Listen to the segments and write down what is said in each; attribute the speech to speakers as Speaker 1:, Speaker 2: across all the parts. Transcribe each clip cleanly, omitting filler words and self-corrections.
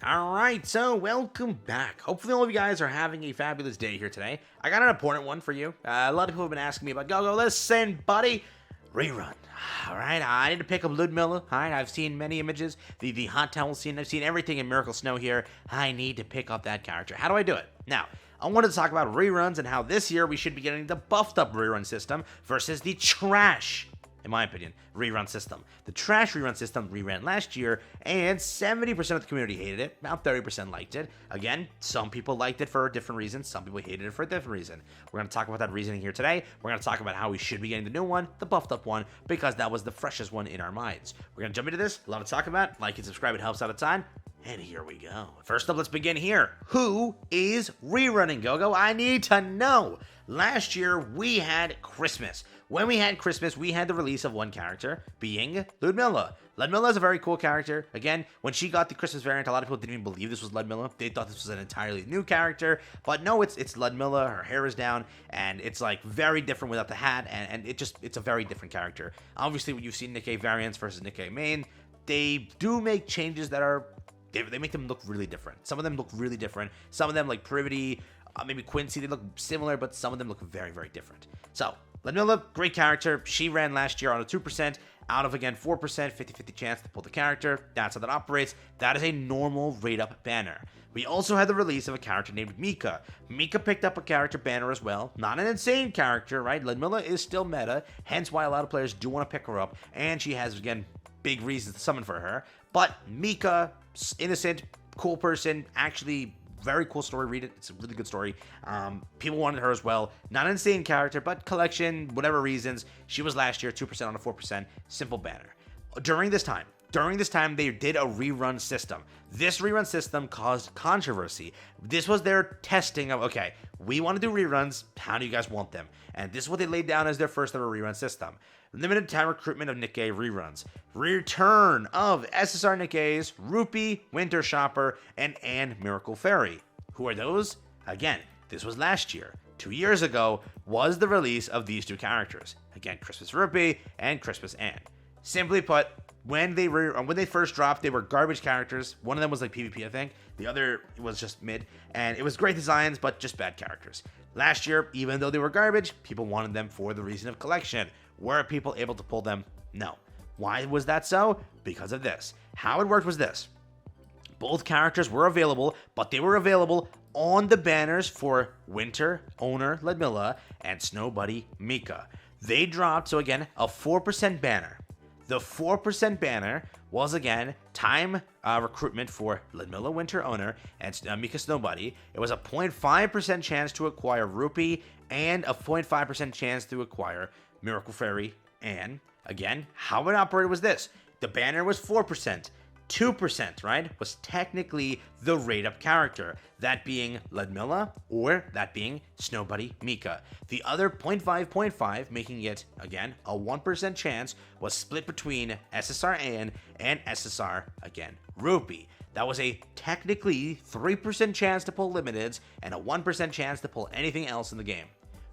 Speaker 1: Alright, so welcome back. Hopefully all of you guys are having a fabulous day here today. I got an important one for you. A lot of people have been asking me about, go, listen, buddy. Rerun. Alright, I need to pick up Ludmilla. Alright, I've seen many images. The hot towel scene, I've seen everything in Miracle Snow here. I need to pick up that character. How do I do it? Now, I wanted to talk about reruns and how this year we should be getting the buffed up rerun system versus the trash, in my opinion, rerun system. The trash rerun system reran last year, and 70% of the community hated it. About 30% liked it. Again, some people liked it for different reasons. Some people hated it for a different reason. We're going to talk about that reasoning here today. We're going to talk about how we should be getting the new one, the buffed up one, because that was the freshest one in our minds. We're going to jump into this. A lot to talk about. Like and subscribe. It helps out a ton. And here we go. First up, let's begin here. Who is rerunning, Gogo? I need to know. Last year, we had Christmas. When we had Christmas, we had the release of one character, being Ludmilla. Ludmilla is a very cool character. Again, when she got the Christmas variant, a lot of people didn't even believe this was Ludmilla. They thought this was an entirely new character. But no, it's Ludmilla. Her hair is down, and it's like very different without the hat, and it's a very different character. Obviously, when you've seen Nikke variants versus Nikke main, they do make changes that are... They make them look really different. Some of them look really different. Some of them, like Privity, maybe Quincy, they look similar, but some of them look very, very different. So, Ludmilla, great character. She ran last year on a 2%, out of, again, 4%, 50-50 chance to pull the character. That's how that operates. That is a normal rate-up banner. We also had the release of a character named Nikke. Nikke picked up a character banner as well. Not an insane character, right? Ludmilla is still meta, hence why a lot of players do want to pick her up, and she has, again, big reasons to summon for her. But Nikke, innocent, cool person, actually very cool story. Read it. It's a really good story. People wanted her as well. Not an insane character, but collection, whatever reasons. She was last year, 2% on a 4%. Simple banner. During this time, they did a rerun system. This rerun system caused controversy. This was their testing of, okay, we want to do reruns. How do you guys want them? And this is what they laid down as their first ever rerun system. Limited time recruitment of Nikke reruns. Return of SSR Nikke's Rupee, Winter Shopper, and Anne Miracle Fairy. Who are those? Again, this was last year. 2 years ago was the release of these two characters. Again, Christmas Rupee and Christmas Anne. Simply put, when they first dropped, they were garbage characters. One of them was like PvP, I think. The other was just mid. And it was great designs, but just bad characters. Last year, even though they were garbage, people wanted them for the reason of collection. Were people able to pull them? No. Why was that so? Because of this. How it worked was this. Both characters were available, but they were available on the banners for Winter Owner Ludmilla and Snow Buddy Nikke. They dropped, so again, a 4% banner. The 4% banner was, again, time recruitment for Ludmilla Winter Owner and Nikke Snow Buddy. It was a 0.5% chance to acquire Rupee and a 0.5% chance to acquire Miracle Fairy. And, again, how it operated was this. The banner was 4%. 2%, right, was technically the rate-up character, that being Ludmilla or that being Snow Buddy Nikke. The other 0.5, making it, again, a 1% chance, was split between SSR Anne and SSR, again, Rupee. That was a technically 3% chance to pull limiteds and a 1% chance to pull anything else in the game.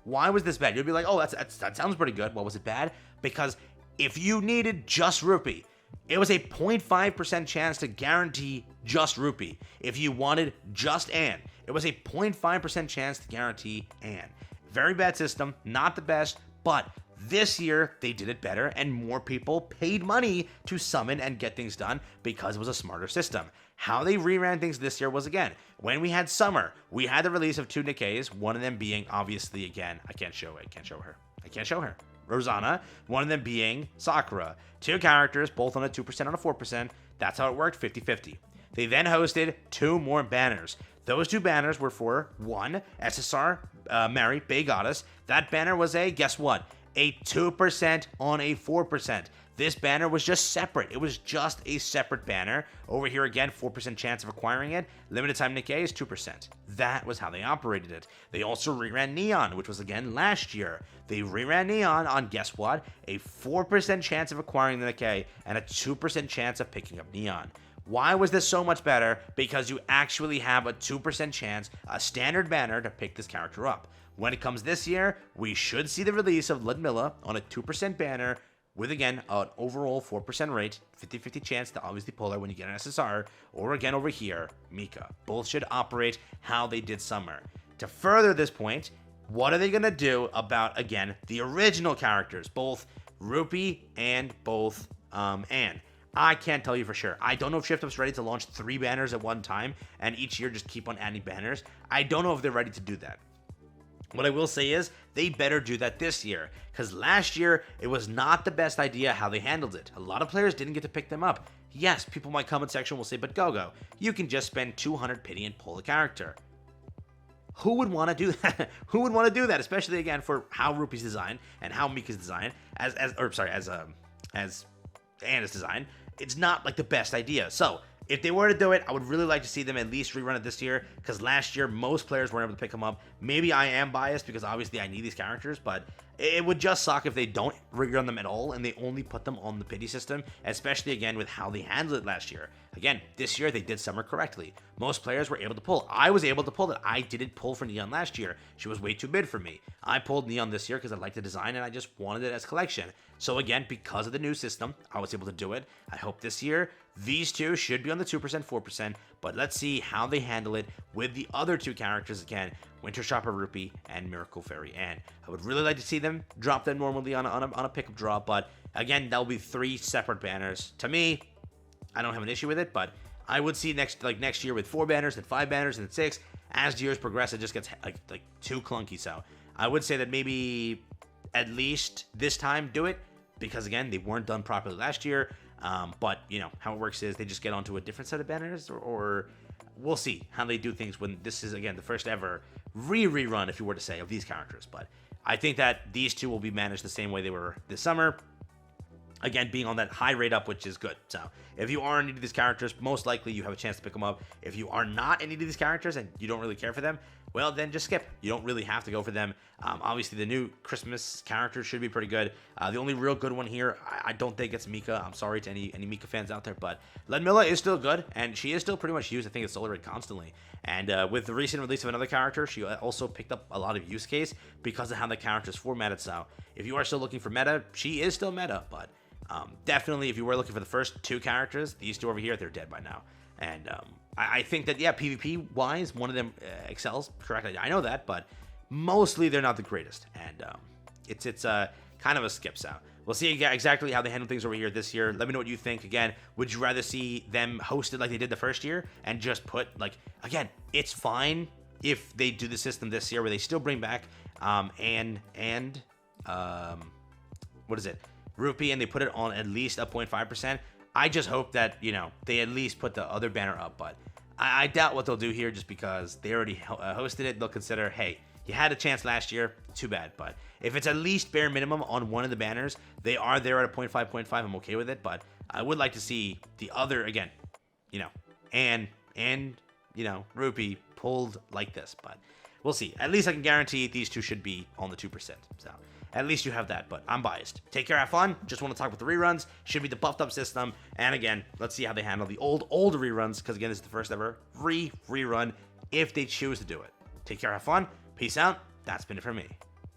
Speaker 1: Why was this bad? You'll be like, oh, that sounds pretty good. Why was it bad? Because if you needed just Rupee, it was a 0.5% chance to guarantee just Rupee. If you wanted just Anne, it was a 0.5% chance to guarantee Anne. Very bad system, not the best, but this year they did it better and more people paid money to summon and get things done because it was a smarter system. How they reran things this year was, again, when we had summer, we had the release of two Nikkes, one of them being, obviously, again, I can't show her. Rosanna, one of them being Sakura. Two characters, both on a 2% on a 4%. That's how it worked, 50-50. They then hosted two more banners. Those two banners were for, one, SSR Mary, Bay Goddess. That banner was a, guess what? A 2% on a 4%. This banner was just separate. It was just a separate banner. Over here again, 4% chance of acquiring it. Limited time Nikke is 2%. That was how they operated it. They also reran Neon, which was again last year. They reran Neon on, guess what? A 4% chance of acquiring the Nikke and a 2% chance of picking up Neon. Why was this so much better? Because you actually have a 2% chance, a standard banner, to pick this character up. When it comes this year, we should see the release of Ludmilla on a 2% banner with, again, an overall 4% rate, 50-50 chance to obviously pull her when you get an SSR, or again over here, Mika. Both should operate how they did Summer. To further this point, what are they going to do about, again, the original characters, both Rupee and both Anne? I can't tell you for sure. I don't know if ShiftUp's ready to launch 3 banners at one time and each year just keep on adding banners. I don't know if they're ready to do that. What I will say is they better do that this year, because last year it was not the best idea how they handled it. A lot of players didn't get to pick them up. Yes, people in my comment section will say, but Gogo, you can just spend 200 pity and pull a character. Who would want to do that? Who would want to do that? Especially again for how Rupee's designed and how Mika's designed, as Anna's design. It's not like the best idea. So if they were to do it, I would really like to see them at least rerun it this year, because last year most players weren't able to pick them up. Maybe I am biased because obviously I need these characters, but it would just suck if they don't rerun them at all and they only put them on the pity system, especially again with how they handled it last year. Again, this year they did Summer correctly. Most players were able to pull. I was able to pull it. I didn't pull for Neon last year. She was way too mid for me. I pulled Neon this year because I liked the design and I just wanted it as collection. So again, because of the new system, I was able to do it. I hope this year these two should be on the 2%, 4%, but let's see how they handle it with the other 2 characters again, Winter Shopper Rupee and Miracle Fairy Anne. I would really like to see them drop them normally on a pickup drop, but again, that'll be 3 separate banners. To me, I don't have an issue with it, but I would see next year with 4 banners and 5 banners and 6. As years progress, it just gets like too clunky. So I would say that maybe at least this time do it, because again, they weren't done properly last year. But you know how it works is they just get onto a different set of banners, or we'll see how they do things when this is again the first ever rerun, if you were to say, of these characters. But I think that these 2 will be managed the same way they were this summer. Again, being on that high rate up, which is good. So if you are in any of these characters, most likely you have a chance to pick them up. If you are not in any of these characters and you don't really care for them, well, then just skip. You don't really have to go for them. Obviously, the new Christmas character should be pretty good. The only real good one here, I don't think it's Mika. I'm sorry to any Mika fans out there, but Ludmilla is still good, and she is still pretty much used. I think it's Solar Red constantly. And with the recent release of another character, she also picked up a lot of use case because of how the character is formatted. So if you are still looking for meta, she is still meta, but definitely, if you were looking for the first 2 characters, these 2 over here, they're dead by now. And I think that, yeah, PvP-wise, one of them excels, correct? I know that, but mostly they're not the greatest. And it's kind of a skip. So we'll see exactly how they handle things over here this year. Let me know what you think. Again, would you rather see them hosted like they did the first year and just put, like, again, it's fine if they do the system this year where they still bring back what is it? Rupee, and they put it on at least a 0.5%. I just hope that, you know, they at least put the other banner up, but I doubt what they'll do here just because they already hosted it. They'll consider, hey, you had a chance last year, too bad. But if it's at least bare minimum on one of the banners, they are there at a 0.5, I'm okay with it. But I would like to see the other, again, you know, and you know, Rupee pulled like this. But we'll see. At least I can guarantee these 2 should be on the 2%. So at least you have that, but I'm biased. Take care, have fun. Just want to talk about the reruns. Should be the buffed up system. And again, let's see how they handle the old reruns, because again, this is the first ever rerun if they choose to do it. Take care, have fun. Peace out. That's been it for me.